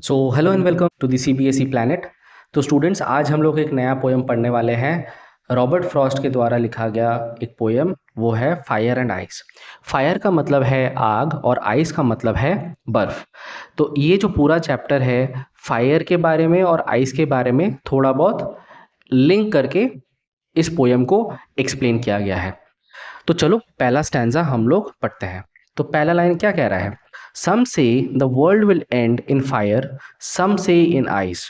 So hello and welcome to the CBSE planet. तो students, आज हम लोग एक नया पोएम पढ़ने वाले हैं। रॉबर्ट फ्रॉस्ट के द्वारा लिखा गया एक पोएम, वो है फायर एंड आइस। फायर का मतलब है आग और आइस का मतलब है बर्फ। तो ये जो पूरा चैप्टर है फायर के बारे में और आइस के बारे में थोड़ा बहुत लिंक करके इस पोएम को एक्सप्लेन किया गया है। तो चलो पहला स्टैंजा हम लोग पढ़ते हैं। तो पहला लाइन क्या कह रहा है? Some say the world will end in fire, some say in ice.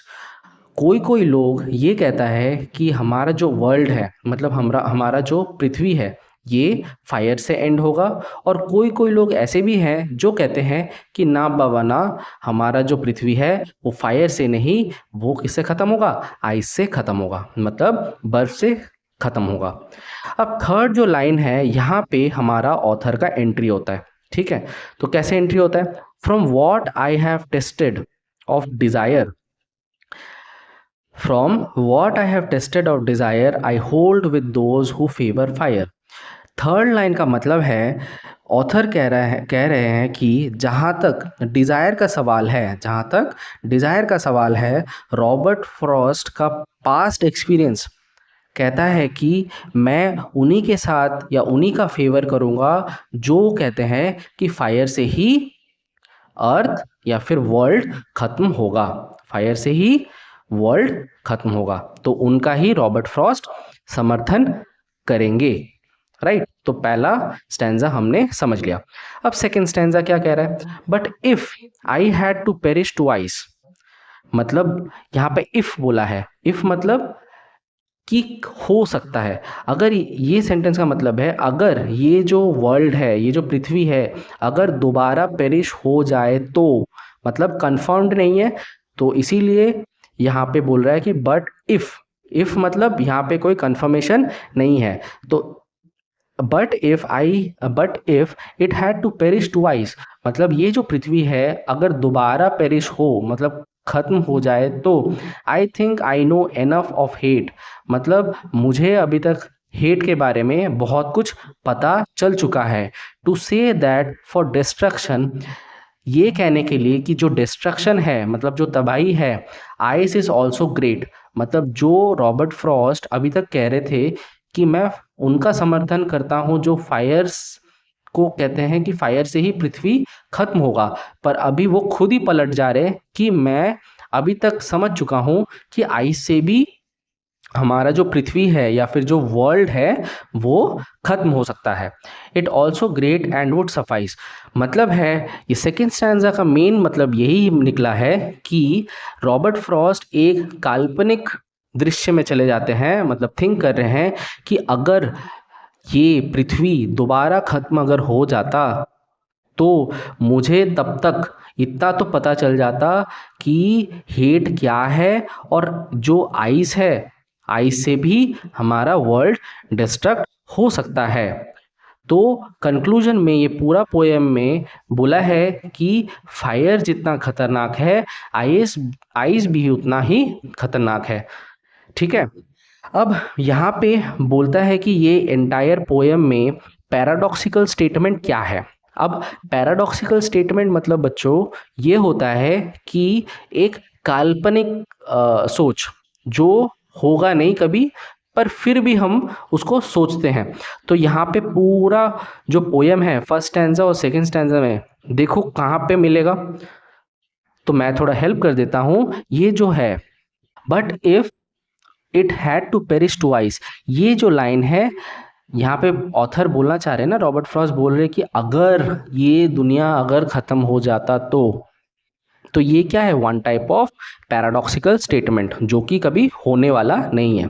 कोई कोई लोग ये कहता है कि हमारा जो वर्ल्ड है, मतलब हमारा जो पृथ्वी है, ये फायर से एंड होगा। और कोई कोई लोग ऐसे भी हैं जो कहते हैं कि ना बाबा ना, हमारा जो पृथ्वी है वो फायर से नहीं, वो किससे ख़त्म होगा? आइस से ख़त्म होगा, मतलब बर्फ से ख़त्म होगा। अब थर्ड जो लाइन है यहाँ पे हमारा ऑथर का एंट्री होता है। ठीक है, तो कैसे एंट्री होता है? From what I have tested of desire, from what I have tested of desire I hold with those who favour fire. Third line का मतलब है, ऑथर कह रहे हैं कि जहाँ तक डिज़ायर का सवाल है, रॉबर्ट फ्रॉस्ट का पास्ट एक्सपीरियंस कहता है कि मैं उन्हीं के साथ या उन्हीं का फेवर करूँगा जो कहते हैं कि फायर से ही अर्थ या फिर वर्ल्ड खत्म होगा, फायर से ही वर्ल्ड खत्म होगा। तो उनका ही रॉबर्ट फ्रॉस्ट समर्थन करेंगे। राइट, तो पहला स्टैंजा हमने समझ लिया। अब सेकंड स्टैंजा क्या कह रहा है? But if I had to perish twice, मतलब यहाँ पे इफ बोला है। इफ मतलब कि हो सकता है। अगर ये सेंटेंस का मतलब है, अगर ये जो वर्ल्ड है, ये जो पृथ्वी है, अगर दोबारा पेरिश हो जाए तो, मतलब कंफर्म्ड नहीं है, तो इसीलिए यहाँ पे बोल रहा है कि बट इफ मतलब यहाँ पे कोई कंफर्मेशन नहीं है। तो but if it had to perish twice, मतलब ये जो पृथ्वी है अगर दोबारा पेरिश हो, मतलब खत्म हो जाए तो, I think I know enough of hate, मतलब मुझे अभी तक हेट के बारे में बहुत कुछ पता चल चुका है। To say that for destruction, ये कहने के लिए कि जो डिस्ट्रक्शन है, मतलब जो तबाही है, आइस इज ऑल्सो ग्रेट, मतलब जो रॉबर्ट फ्रॉस्ट अभी तक कह रहे थे कि मैं उनका समर्थन करता हूं जो फायर्स को कहते हैं कि फायर से ही पृथ्वी खत्म होगा, पर अभी वो खुद ही पलट जा रहे हैं कि मैं अभी तक समझ चुका हूं कि आइस से भी हमारा जो पृथ्वी है या फिर जो वर्ल्ड है वो खत्म हो सकता है। It also great and would suffice, मतलब है ये सेकेंड स्टैंजा का मेन मतलब यही निकला है कि रॉबर्ट फ्रॉस्ट एक काल्पनिक दृश्य में चले जाते हैं, मतलब थिंक कर रहे हैं कि अगर ये पृथ्वी दोबारा खत्म अगर हो जाता तो मुझे तब तक इतना तो पता चल जाता कि हेट क्या है, और जो आइस है, आइस से भी हमारा वर्ल्ड डिस्ट्रक्ट हो सकता है। तो कंक्लूजन में ये पूरा पोएम में बोला है कि फायर जितना खतरनाक है, आइस आइस भी उतना ही खतरनाक है। ठीक है, अब यहाँ पे बोलता है कि ये एंटायर पोएम में पैराडॉक्सिकल स्टेटमेंट क्या है। अब पैराडॉक्सिकल स्टेटमेंट मतलब बच्चों ये होता है कि एक काल्पनिक सोच जो होगा नहीं कभी, पर फिर भी हम उसको सोचते हैं। तो यहाँ पे पूरा जो पोएम है फर्स्ट स्टैंजा और सेकंड स्टैंजा में देखो कहाँ पे मिलेगा, तो मैं थोड़ा हेल्प कर देता हूँ। ये जो है but if it had to perish twice, ये जो लाइन है यहाँ पे ऑथर बोलना चाह रहे हैं ना, रॉबर्ट फ्रॉस्ट बोल रहे हैं कि अगर ये दुनिया अगर खत्म हो जाता तो ये क्या है? One type of paradoxical statement जो कि कभी होने वाला नहीं है।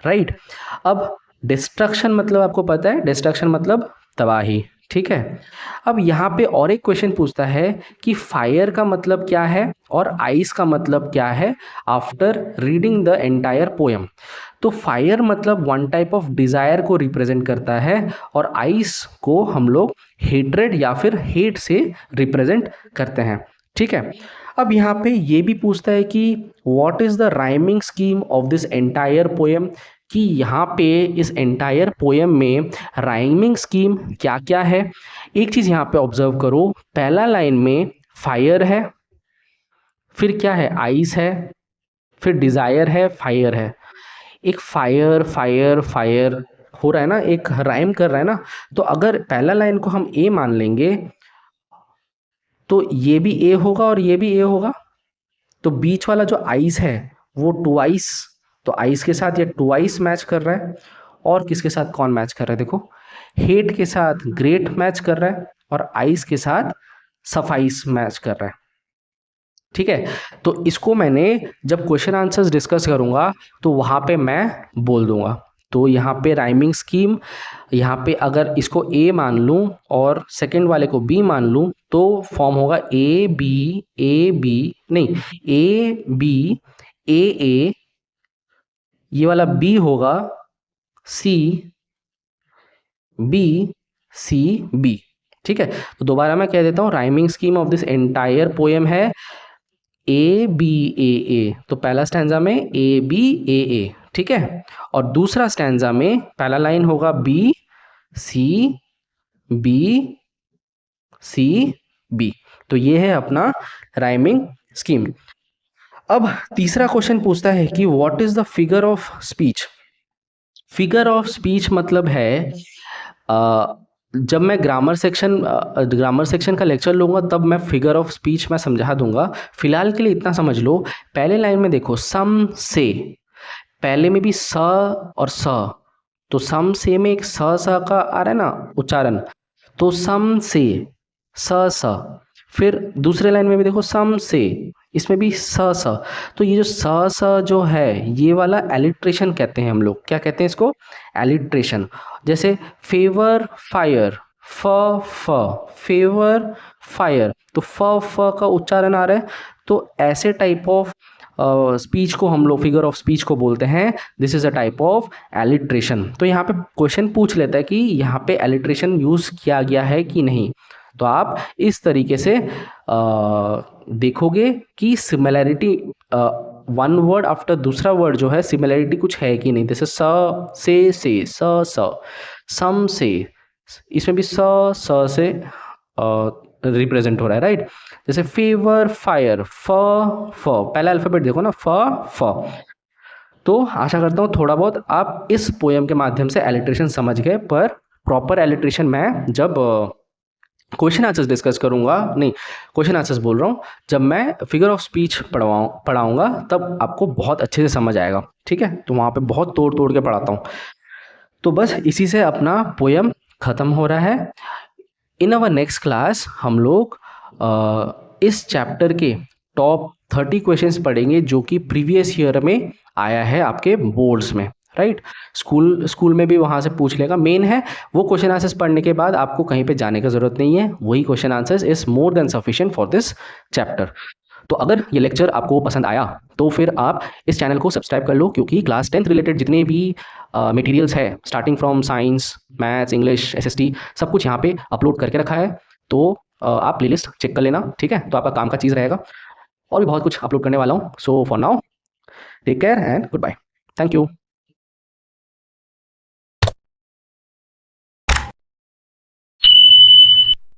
राइट, अब डिस्ट्रक्शन मतलब आपको पता है, डिस्ट्रक्शन मतलब तबाही। ठीक है, अब यहाँ पे और एक क्वेश्चन पूछता है कि फायर का मतलब क्या है और आइस का मतलब क्या है after reading the entire poem. तो फायर मतलब वन टाइप ऑफ डिज़ायर को रिप्रेजेंट करता है, और आइस को हम लोग हेट्रेड या फिर हेट से रिप्रेजेंट करते हैं। ठीक है, अब यहाँ पे ये भी पूछता है कि what is the rhyming scheme of this entire poem, कि यहाँ पे इस एंटायर पोएम में राइमिंग स्कीम क्या क्या है। एक चीज़ यहाँ पे ऑब्जर्व करो, पहला लाइन में फायर है, फिर क्या है, आइस है, फिर डिजायर है, फायर है। एक फायर फायर फायर हो रहा है ना, एक राइम कर रहा है ना। तो अगर पहला लाइन को हम ए मान लेंगे तो ये भी ए होगा और ये भी ए होगा। तो बीच वाला जो आइस है वो टू आइस, तो आइस के साथ ये टू आइस मैच कर रहा है। और किसके साथ कौन मैच कर रहा है, देखो हेट के साथ ग्रेट मैच कर रहा है और आइस के साथ सफाइस मैच कर रहा है। ठीक है, तो इसको मैंने जब क्वेश्चन आंसर्स डिस्कस करूंगा तो वहां पे मैं बोल दूंगा। तो यहाँ पे राइमिंग स्कीम, यहाँ पे अगर इसको ए मान लूँ और सेकंड वाले को बी मान लूँ तो फॉर्म होगा ए बी, नहीं ए बी ए, ये वाला बी होगा सी बी सी बी। ठीक है, तो दोबारा मैं कह देता हूँ, rhyming scheme of this entire poem है ए बी ए। तो पहला स्टैंजा में ए बी ए, ठीक है। और दूसरा स्टैंजा में पहला लाइन होगा B C B C B. तो ये है अपना राइमिंग स्कीम। अब तीसरा क्वेश्चन पूछता है कि what is the figure of speech. Figure of speech मतलब है जब मैं ग्रामर सेक्शन का लेक्चर लूँगा तब मैं फिगर ऑफ स्पीच मैं समझा दूंगा। फिलहाल के लिए इतना समझ लो, पहले लाइन में देखो सम से, पहले में भी स और स, तो सम से में एक स का आ रहा है ना उच्चारण, तो सम से स। फिर दूसरे लाइन में भी देखो सम से, इसमें भी स। तो ये जो स जो है ये वाला एलिट्रेशन कहते हैं हम लोग, क्या कहते हैं इसको, एलिट्रेशन। जैसे फेवर फायर, फ फेवर फायर, तो फ का उच्चारण आ रहा है। तो ऐसे टाइप ऑफ स्पीच को हम लोग फिगर ऑफ स्पीच को बोलते हैं, this is a type of alliteration. तो यहाँ पे क्वेश्चन पूछ लेता है कि यहाँ पे एलिट्रेशन यूज किया गया है कि नहीं। तो आप इस तरीके से देखोगे कि सिमिलैरिटी वन वर्ड आफ्टर दूसरा वर्ड जो है सिमिलैरिटी कुछ है कि नहीं। जैसे से सम से, इसमें भी से रिप्रेजेंट हो रहा है, राइट। जैसे फेवर फायर, फ पहला अल्फाबेट देखो ना, फ। तो आशा करता हूँ थोड़ा बहुत आप इस पोएम के माध्यम से एलिट्रेशन समझ गए, पर प्रॉपर एलिट्रेशन मैं जब क्वेश्चन आंसर्स डिस्कस करूंगा, नहीं क्वेश्चन आंसर्स बोल रहा हूँ, जब मैं फिगर ऑफ स्पीच पढ़ाऊंगा तब आपको बहुत अच्छे से समझ आएगा। ठीक है, तो वहाँ पे बहुत तोड़ तोड़ के पढ़ाता हूँ। तो बस इसी से अपना पोएम खत्म हो रहा है। इन अवर नेक्स्ट क्लास हम लोग इस चैप्टर के टॉप 30 क्वेश्चंस पढ़ेंगे जो कि प्रीवियस ईयर में आया है आपके बोर्ड्स में, राइट। स्कूल में भी वहाँ से पूछ लेगा। मेन है वो क्वेश्चन आंसर्स पढ़ने के बाद आपको कहीं पे जाने का ज़रूरत नहीं है, वही question answers is more than sufficient for this chapter. तो अगर ये लेक्चर आपको पसंद आया तो फिर आप इस चैनल को सब्सक्राइब कर लो, क्योंकि क्लास 10th रिलेटेड जितने भी मटेरियल्स है starting from science, maths, English, SST, सब कुछ यहाँ पे अपलोड करके रखा है। तो आप प्लेलिस्ट चेक कर लेना, ठीक है, तो आपका काम का चीज़ रहेगा। और भी बहुत कुछ अपलोड करने वाला हूँ। So for now take care and goodbye, thank you.